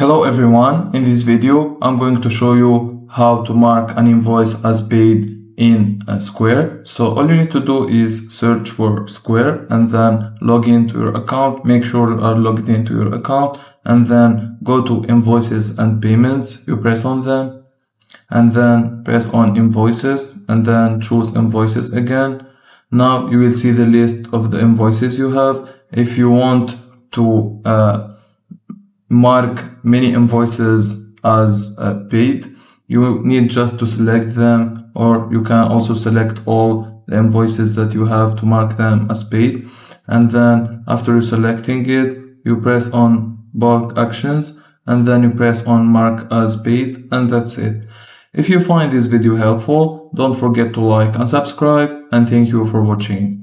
Hello everyone, in this video I'm going to show you how to mark an invoice as paid in Square. So all you need to do is search for Square and then log into your account. Make sure you are logged into your account and then go to invoices and payments. You press on them and then press on invoices and then choose invoices again. Now you will see the list of the invoices you have. If you want to mark many invoices as paid, you need just to select them, or you can also select all the invoices that you have to mark them as paid. And then after selecting it, you press on bulk actions and then you press on mark as paid, and that's it. If you find this video helpful, don't forget to like and subscribe, and thank you for watching.